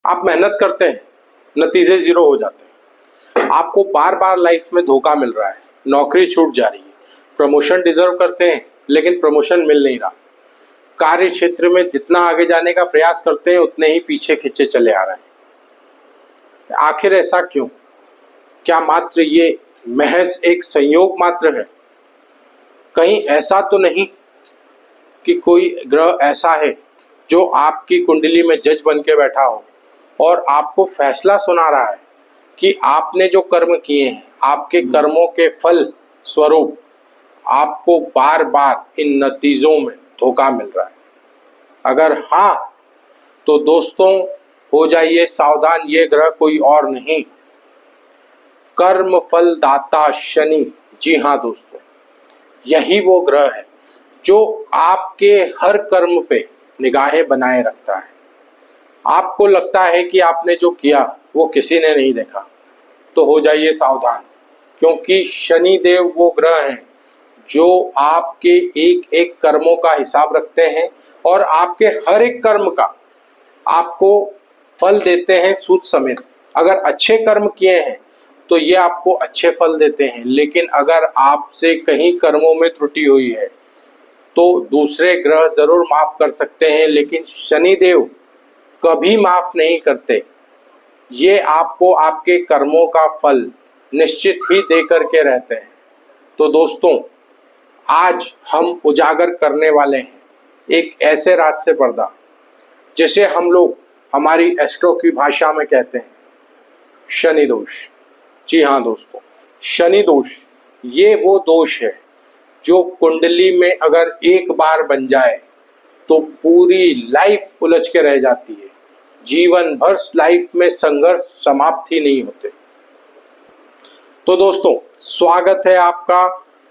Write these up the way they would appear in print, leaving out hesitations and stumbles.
आप मेहनत करते हैं, नतीजे जीरो हो जाते हैं। आपको बार बार लाइफ में धोखा मिल रहा है, नौकरी छूट जा रही है, प्रमोशन डिजर्व करते हैं लेकिन प्रमोशन मिल नहीं रहा। कार्य क्षेत्र में जितना आगे जाने का प्रयास करते हैं उतने ही पीछे खींचे चले आ रहे हैं। आखिर ऐसा क्यों? क्या मात्र ये महज एक संयोग मात्र है? कहीं ऐसा तो नहीं कि कोई ग्रह ऐसा है जो आपकी कुंडली में जज बन के बैठा हो और आपको फैसला सुना रहा है कि आपने जो कर्म किए हैं, आपके कर्मों के फल स्वरूप आपको बार बार इन नतीजों में धोखा मिल रहा है? अगर हाँ, तो दोस्तों हो जाइए सावधान, ये ग्रह कोई और नहीं, कर्म फल दाता शनि। जी हाँ दोस्तों, यही वो ग्रह है जो आपके हर कर्म पे निगाहें बनाए रखता है। आपको लगता है कि आपने जो किया वो किसी ने नहीं देखा, तो हो जाइए सावधान, क्योंकि शनि देव वो ग्रह हैं जो आपके एक एक कर्मों का हिसाब रखते हैं और आपके हर एक कर्म का आपको फल देते हैं सूद समेत। अगर अच्छे कर्म किए हैं तो ये आपको अच्छे फल देते हैं, लेकिन अगर आपसे कहीं कर्मों में त्रुटि हुई है तो दूसरे ग्रह जरूर माफ कर सकते हैं, लेकिन शनि देव कभी माफ नहीं करते। ये आपको आपके कर्मों का फल निश्चित ही दे करके रहते हैं। तो दोस्तों, आज हम उजागर करने वाले हैं एक ऐसे रहस्य पर्दा जिसे हम लोग हमारी एस्ट्रो की भाषा में कहते हैं शनि दोष। जी हाँ दोस्तों, शनि दोष ये वो दोष है जो कुंडली में अगर एक बार बन जाए तो पूरी लाइफ उलझ के रह जाती है। जीवन भर लाइफ में संघर्ष समाप्त ही नहीं होते। तो दोस्तों, स्वागत है आपका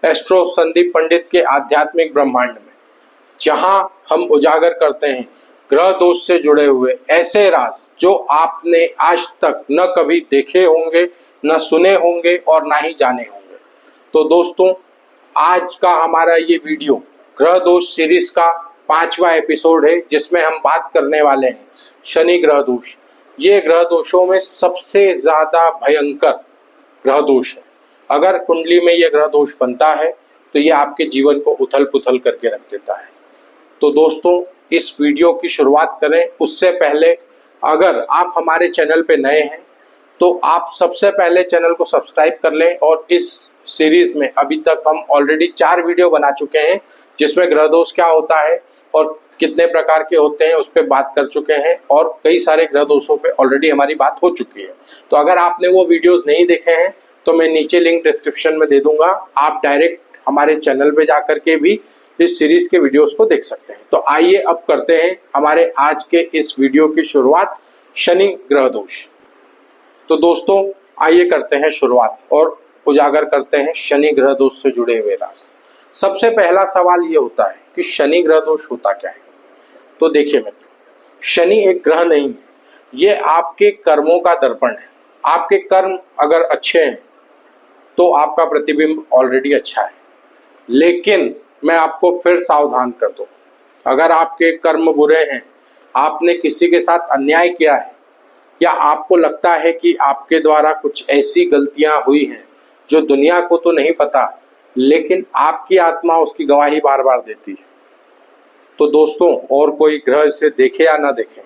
एस्ट्रो संदीप पंडित के आध्यात्मिक ब्रह्मांड में, जहां हम उजागर करते हैं ग्रह दोष से जुड़े हुए ऐसे राज जो आपने आज तक न कभी देखे होंगे, न सुने होंगे और ना ही जाने होंगे। तो दोस्तों, आज का हमारा ये वीडियो ग्रह दोष सीरीज का 5वां एपिसोड है, जिसमें हम बात करने वाले हैं शनि ग्रह दोष। ये ग्रह दोषों में सबसे ज्यादा भयंकर ग्रह दोष है। अगर कुंडली में ये ग्रह दोष बनता है तो ये आपके जीवन को उथल पुथल करके रख देता है। तो दोस्तों, इस वीडियो की शुरुआत करें उससे पहले अगर आप हमारे चैनल पे नए हैं तो आप सबसे पहले चैनल को सब्सक्राइब कर लें। और इस सीरीज में अभी तक हम ऑलरेडी 4 वीडियो बना चुके हैं, जिसमें ग्रह दोष क्या होता है और कितने प्रकार के होते हैं उस पर बात कर चुके हैं, और कई सारे ग्रह दोषों पे ऑलरेडी हमारी बात हो चुकी है। तो अगर आपने वो वीडियोस नहीं देखे हैं तो मैं नीचे लिंक डिस्क्रिप्शन में दे दूंगा, आप डायरेक्ट हमारे चैनल पे जाकर के भी इस सीरीज के वीडियोस को देख सकते हैं। तो आइए अब करते हैं हमारे आज के इस वीडियो की शुरुआत, शनि ग्रह दोष। तो दोस्तों, आइए करते हैं शुरुआत और उजागर करते हैं शनि ग्रह दोष से जुड़े हुए राज। सबसे पहला सवाल ये होता है कि शनि ग्रह दोष होता क्या है? तो देखिए मित्रों, शनि एक ग्रह नहीं है, ये आपके कर्मों का दर्पण है। आपके कर्म अगर अच्छे हैं तो आपका प्रतिबिंब ऑलरेडी अच्छा है, लेकिन मैं आपको फिर सावधान कर दूं, अगर आपके कर्म बुरे हैं, आपने किसी के साथ अन्याय किया है, या आपको लगता है कि आपके द्वारा कुछ ऐसी गलतियां हुई हैं जो दुनिया को तो नहीं पता, लेकिन आपकी आत्मा उसकी गवाही बार बार देती है, तो दोस्तों, और कोई ग्रह इसे देखे या ना देखे,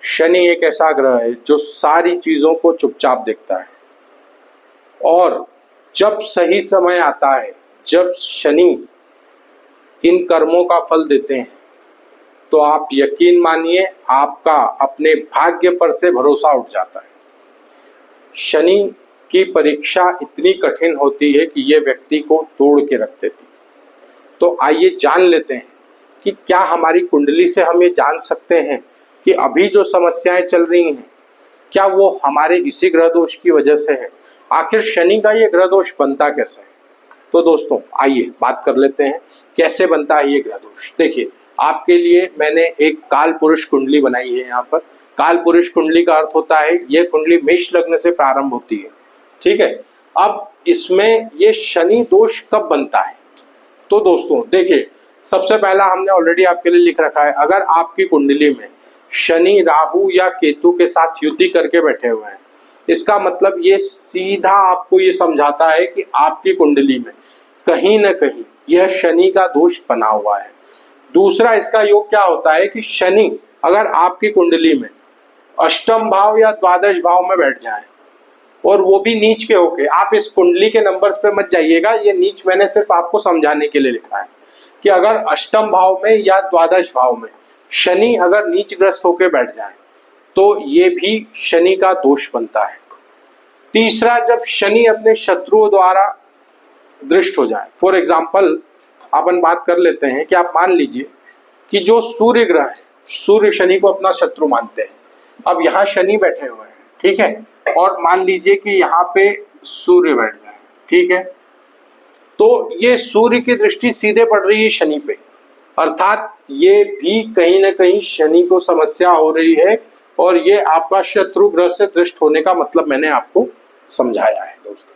शनि एक ऐसा ग्रह है जो सारी चीजों को चुपचाप देखता है। और जब सही समय आता है, जब शनि इन कर्मों का फल देते हैं, तो आप यकीन मानिए आपका अपने भाग्य पर से भरोसा उठ जाता है। शनि की परीक्षा इतनी कठिन होती है कि ये व्यक्ति को तोड़ के रख देती है। तो आइए जान लेते हैं कि क्या हमारी कुंडली से हम ये जान सकते हैं कि अभी जो समस्याएं चल रही हैं क्या वो हमारे इसी ग्रह दोष की वजह से है। आखिर शनि का ये ग्रह दोष बनता कैसे है? तो दोस्तों, आइए बात कर लेते हैं कैसे बनता है ये ग्रह दोष। देखिए, आपके लिए मैंने एक काल पुरुष कुंडली बनाई है। यहाँ पर काल पुरुष कुंडली का अर्थ होता है ये कुंडली मेष लग्न से प्रारंभ होती है, ठीक है। अब इसमें ये शनि दोष कब बनता है? तो दोस्तों देखिए, सबसे पहला हमने ऑलरेडी आपके लिए लिख रखा है, अगर आपकी कुंडली में शनि राहु या केतु के साथ युति करके बैठे हुए हैं, इसका मतलब ये सीधा आपको ये समझाता है कि आपकी कुंडली में कहीं ना कहीं यह शनि का दोष बना हुआ है। दूसरा इसका योग क्या होता है कि शनि अगर आपकी कुंडली में अष्टम भाव या द्वादश भाव में बैठ जाए, और वो भी नीच के होके, आप इस कुंडली के नंबर्स पे मत जाइएगा, ये नीच मैंने सिर्फ आपको समझाने के लिए लिखा है कि अगर अष्टम भाव में या द्वादश भाव में शनि अगर नीचग्रस्त होके बैठ जाए तो ये भी शनि का दोष बनता है। तीसरा, जब शनि अपने शत्रुओं द्वारा दृष्ट हो जाए, फॉर एग्जाम्पल अपन बात कर लेते हैं कि आप मान लीजिए कि जो सूर्य ग्रह है, सूर्य शनि को अपना शत्रु मानते हैं। अब यहाँ शनि बैठे हुए हैं, ठीक है, और मान लीजिए कि यहाँ पे सूर्य बैठ जाए, ठीक है, तो ये सूर्य की दृष्टि सीधे पड़ रही है शनि पे, अर्थात ये भी कहीं ना कहीं शनि को समस्या हो रही है, और ये आपका शत्रु ग्रह से दृष्ट होने का मतलब मैंने आपको समझाया है। दोस्तों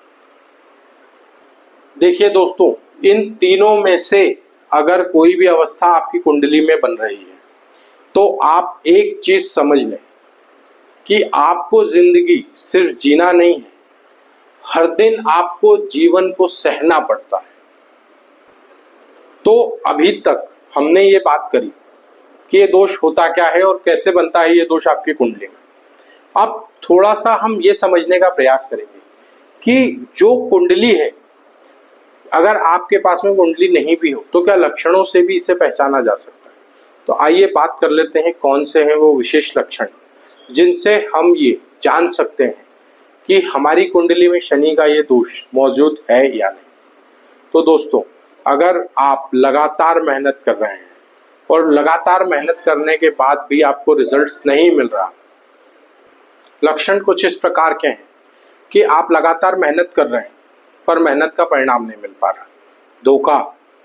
देखिए दोस्तों, इन तीनों में से अगर कोई भी अवस्था आपकी कुंडली में बन रही है तो आप एक चीज समझ लें कि आपको जिंदगी सिर्फ जीना नहीं है, हर दिन आपको जीवन को सहना पड़ता है। तो अभी तक हमने ये बात करी कि ये दोष होता क्या है और कैसे बनता है ये दोष आपकी कुंडली में। अब थोड़ा सा हम ये समझने का प्रयास करेंगे कि जो कुंडली है, अगर आपके पास में कुंडली नहीं भी हो तो क्या लक्षणों से भी इसे पहचाना जा सकता है। तो आइए बात कर लेते हैं कौन से हैं वो विशेष लक्षण जिनसे हम ये जान सकते हैं कि हमारी कुंडली में शनि का ये दोष मौजूद है या नहीं। तो दोस्तों, अगर आप लगातार मेहनत कर रहे हैं और लगातार मेहनत करने के बाद भी आपको रिजल्ट्स नहीं मिल रहा, लक्षण कुछ इस प्रकार के हैं कि आप लगातार मेहनत कर रहे हैं पर मेहनत का परिणाम नहीं मिल पा रहा। धोखा,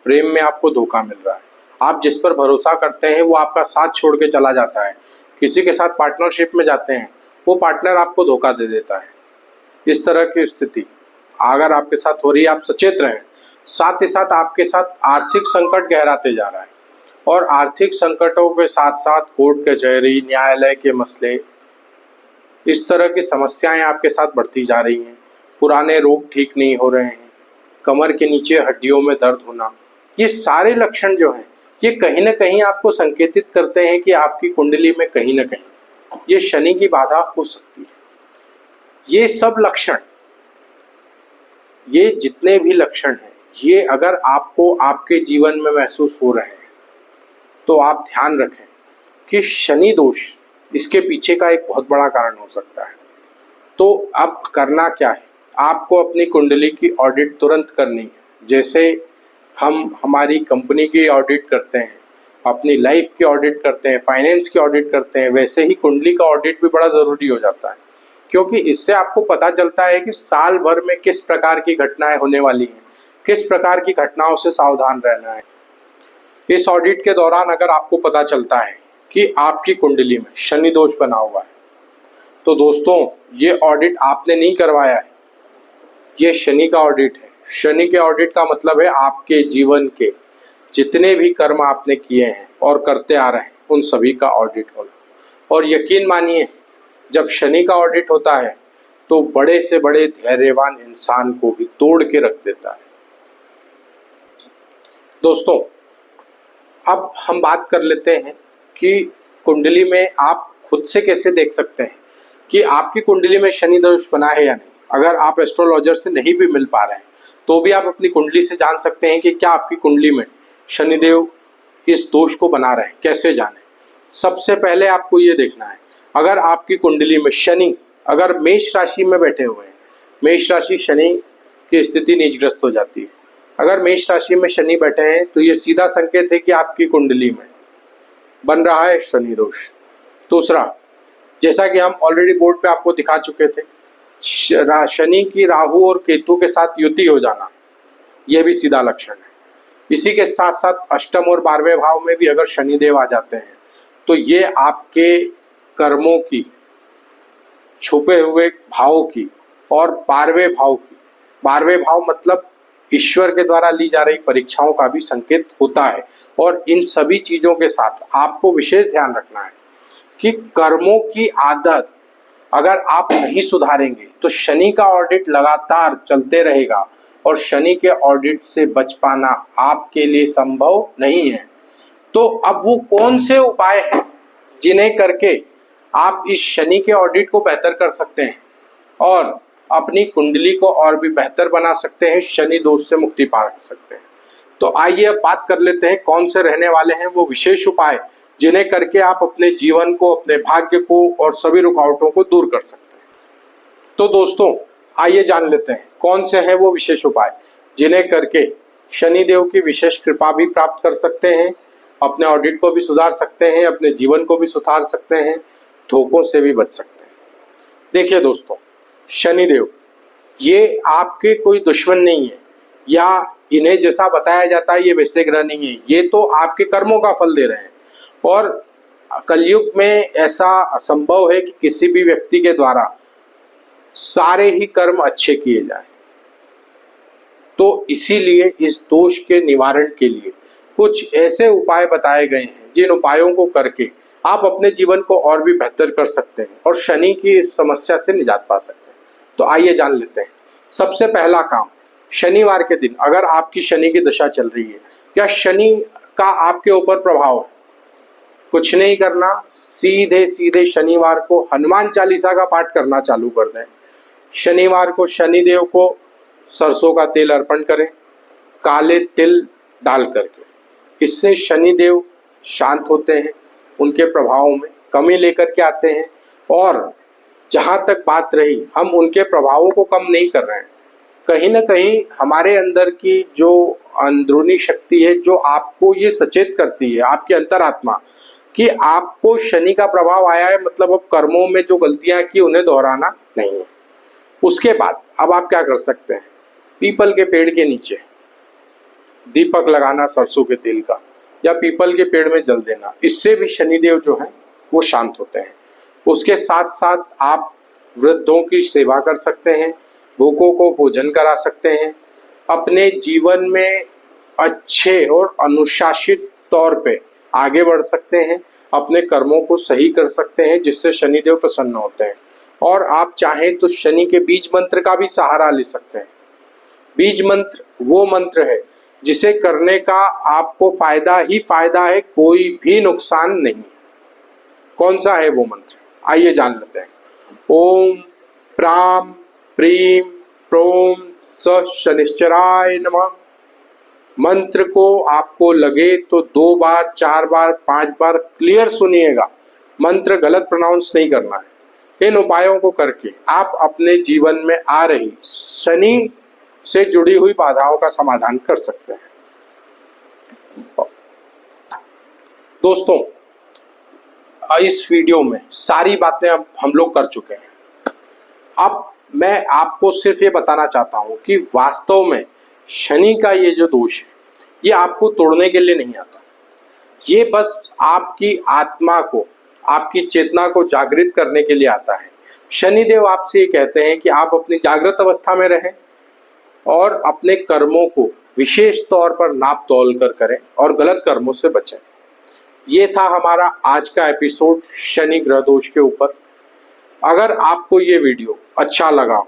प्रेम में आपको धोखा मिल रहा है, आप जिस पर भरोसा करते हैं वो आपका साथ छोड़ के चला जाता है, किसी के साथ पार्टनरशिप में जाते हैं वो पार्टनर आपको धोखा दे देता है। इस तरह की स्थिति अगर आपके साथ हो रही है, आप सचेत रहें। साथ ही साथ आपके साथ आर्थिक संकट गहराते जा रहा है, और आर्थिक संकटों के साथ साथ कोर्ट कचहरी, न्यायालय के मसले, इस तरह की समस्याएं आपके साथ बढ़ती जा रही हैं। पुराने रोग ठीक नहीं हो रहे हैं, कमर के नीचे हड्डियों में दर्द होना, ये सारे लक्षण जो हैं ये कहीं ना कहीं आपको संकेतित करते हैं कि आपकी कुंडली में कहीं ना कहीं ये शनि की बाधा हो सकती है। ये सब लक्षण, ये जितने भी लक्षण हैं, ये अगर आपको आपके जीवन में महसूस हो रहे हैं तो आप ध्यान रखें कि शनि दोष इसके पीछे का एक बहुत बड़ा कारण हो सकता है। तो अब करना क्या है, आपको अपनी कुंडली की ऑडिट तुरंत करनी है। जैसे हम हमारी कंपनी की ऑडिट करते हैं, अपनी लाइफ की ऑडिट करते हैं, फाइनेंस की ऑडिट करते हैं, वैसे ही कुंडली का ऑडिट भी बड़ा ज़रूरी हो जाता है, क्योंकि इससे आपको पता चलता है कि साल भर में किस प्रकार की घटनाएं होने वाली हैं, किस प्रकार की घटनाओं से सावधान रहना है। इस ऑडिट के दौरान अगर आपको पता चलता है कि आपकी कुंडली में शनि दोष बना हुआ है तो दोस्तों, ये ऑडिट आपने नहीं करवाया है, ये शनि का ऑडिट है। शनि के ऑडिट का मतलब है आपके जीवन के जितने भी कर्म आपने किए हैं और करते आ रहे हैं उन सभी का ऑडिट होना। और यकीन मानिए, जब शनि का ऑडिट होता है तो बड़े से बड़े धैर्यवान इंसान को भी तोड़ के रख देता है। दोस्तों, अब हम बात कर लेते हैं कि कुंडली में आप खुद से कैसे देख सकते हैं कि आपकी कुंडली में शनि दोष बना है या नहीं। अगर आप एस्ट्रोलॉजर से नहीं भी मिल पा रहे हैं तो भी आप अपनी कुंडली से जान सकते हैं कि क्या आपकी कुंडली में शनिदेव इस दोष को बना रहे हैं। कैसे जाने? सबसे पहले आपको ये देखना है, अगर आपकी कुंडली में शनि अगर मेष राशि में बैठे हुए हैं, मेष राशि शनि की स्थिति नीचग्रस्त हो जाती है। अगर मेष राशि में शनि बैठे हैं तो ये सीधा संकेत है कि आपकी कुंडली में बन रहा है शनि दोष। दूसरा, जैसा कि हम ऑलरेडी बोर्ड पे आपको दिखा चुके थे, शनि की राहु और केतु के साथ युति हो जाना, यह भी सीधा लक्षण है। इसी के साथ साथ अष्टम और 12वें भाव में भी अगर शनिदेव आ जाते हैं तो ये आपके कर्मों की, छुपे हुए भाव की और 12वें भाव की, 12वें भाव मतलब ईश्वर के द्वारा ली जा रही परीक्षाओं का भी संकेत होता है। और इन सभी चीजों के साथ आपको विशेष ध्यान रखना है कि कर्मों की आदत अगर आप नहीं सुधारेंगे तो शनि का ऑडिट लगातार चलते रहेगा और शनि के ऑडिट से बच पाना आपके लिए संभव नहीं है। तो अब वो कौन से उपाय हैं जिन्हें करके आप इस शनि के ऑडिट को बेहतर कर सकते हैं और अपनी कुंडली को और भी बेहतर बना सकते हैं, शनि दोष से मुक्ति पा सकते हैं। तो आइए अब बात कर लेते हैं कौन से रहने वाले हैं वो विशेष उपाय जिन्हें करके आप अपने जीवन को, अपने भाग्य को और सभी रुकावटों को दूर कर सकते हैं। तो दोस्तों आइए जान लेते हैं कौन से हैं वो विशेष उपाय जिन्हें करके शनिदेव की विशेष कृपा भी प्राप्त कर सकते हैं, अपने ऑडिट को भी सुधार सकते हैं, अपने जीवन को भी सुधार सकते हैं, धोखों से भी बच सकते हैं। देखिए दोस्तों, शनिदेव ये आपके कोई दुश्मन नहीं है या इन्हें जैसा बताया जाता है ये वैसे ग्रह नहीं है, ये तो आपके कर्मों का फल दे रहे हैं। और कलयुग में ऐसा असंभव है कि किसी भी व्यक्ति के द्वारा सारे ही कर्म अच्छे किए जाए। तो इसीलिए इस दोष के निवारण के लिए कुछ ऐसे उपाय बताए गए हैं जिन उपायों को करके आप अपने जीवन को और भी बेहतर कर सकते हैं और शनि की इस समस्या से निजात पा सकते हैं। तो आइए जान लेते हैं। सबसे पहला काम, शनिवार के दिन अगर आपकी शनि की दशा चल रही है या शनि का आपके ऊपर प्रभाव है, कुछ नहीं करना, सीधे सीधे शनिवार को हनुमान चालीसा का पाठ करना चालू कर दें। शनिवार को शनिदेव को सरसों का तेल अर्पण करें, काले तिल डाल करके। इससे शनिदेव शांत होते हैं, उनके प्रभावों में कमी लेकर के आते हैं। और जहाँ तक बात रही, हम उनके प्रभावों को कम नहीं कर रहे हैं, कहीं ना कहीं हमारे अंदर की जो अंदरूनी शक्ति है जो आपको ये सचेत करती है, आपकी अंतरात्मा, कि आपको शनि का प्रभाव आया है, मतलब अब कर्मों में जो गलतियां की उन्हें दोहराना नहीं है। उसके बाद अब आप क्या कर सकते हैं, पीपल के पेड़ के नीचे दीपक लगाना सरसों के तेल का, या पीपल के पेड़ में जल देना। इससे भी शनिदेव जो है वो शांत होते हैं। उसके साथ साथ आप वृद्धों की सेवा कर सकते हैं, भूखों को भोजन करा सकते हैं, अपने जीवन में अच्छे और अनुशासित तौर पे आगे बढ़ सकते हैं, अपने कर्मों को सही कर सकते हैं, जिससे शनिदेव प्रसन्न होते हैं। और आप चाहें तो शनि के बीज मंत्र का भी सहारा ले सकते हैं। बीज मंत्र वो मंत्र है जिसे करने का आपको फायदा ही फायदा है, कोई भी नुकसान नहीं। कौन सा है वो मंत्र, आइए जान लेते हैं। ओम प्राम प्रीम प्रोम स शनिश्चराय नमः। मंत्र को आपको लगे तो 2 बार, 4 बार, 5 बार क्लियर सुनिएगा, मंत्र गलत प्रोनाउंस नहीं करना है। इन उपायों को करके आप अपने जीवन में आ रही शनि से जुड़ी हुई बाधाओं का समाधान कर सकते हैं। दोस्तों, इस वीडियो में सारी बातें अब हम लोग कर चुके हैं। अब मैं आपको सिर्फ ये बताना चाहता हूं कि वास्तव में शनि का ये जो दोष है ये आपको तोड़ने के लिए नहीं आता, ये बस आपकी आत्मा को, आपकी चेतना को जागृत करने के लिए आता है। शनिदेव आपसे ये कहते हैं कि आप अपनी जागृत अवस्था में रहें और अपने कर्मों को विशेष तौर पर नाप तौल कर करें और गलत कर्मों से बचें। ये था हमारा आज का एपिसोड शनि ग्रह दोष के ऊपर। अगर आपको ये वीडियो अच्छा लगा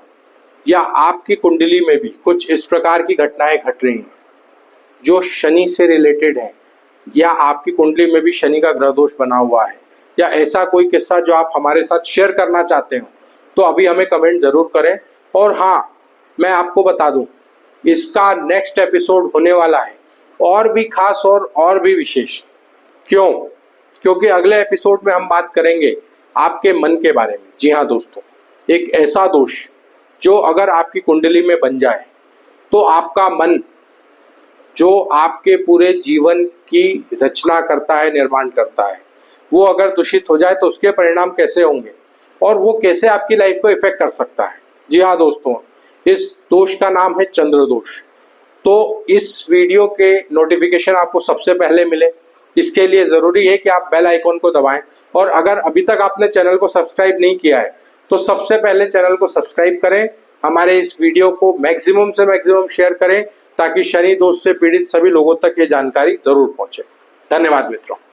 या आपकी कुंडली में भी कुछ इस प्रकार की घटनाएं घट रही हैं जो शनि से रिलेटेड है, या आपकी कुंडली में भी शनि का ग्रह दोष बना हुआ है, या ऐसा कोई किस्सा जो आप हमारे साथ शेयर करना चाहते हो, तो अभी हमें कमेंट जरूर करें। और हाँ, मैं आपको बता दूं, इसका नेक्स्ट एपिसोड होने वाला है और भी खास और भी विशेष। क्यों? क्योंकि अगले एपिसोड में हम बात करेंगे आपके मन के बारे में। जी हाँ दोस्तों, एक ऐसा दोष जो अगर आपकी कुंडली में बन जाए तो आपका मन, जो आपके पूरे जीवन की रचना करता है, निर्माण करता है, वो अगर दूषित हो जाए तो उसके परिणाम कैसे होंगे और वो कैसे आपकी लाइफ को इफेक्ट कर सकता है। जी हाँ दोस्तों, इस दोष का नाम है चंद्र दोष। तो इस वीडियो के नोटिफिकेशन आपको सबसे पहले मिले, इसके लिए जरूरी है कि आप बेल आइकॉन को दबाएं। और अगर अभी तक आपने चैनल को सब्सक्राइब नहीं किया है तो सबसे पहले चैनल को सब्सक्राइब करें, हमारे इस वीडियो को मैक्सिमम से मैक्सिमम शेयर करें ताकि शनि दोष से पीड़ित सभी लोगों तक ये जानकारी जरूर पहुंचे। धन्यवाद मित्रों।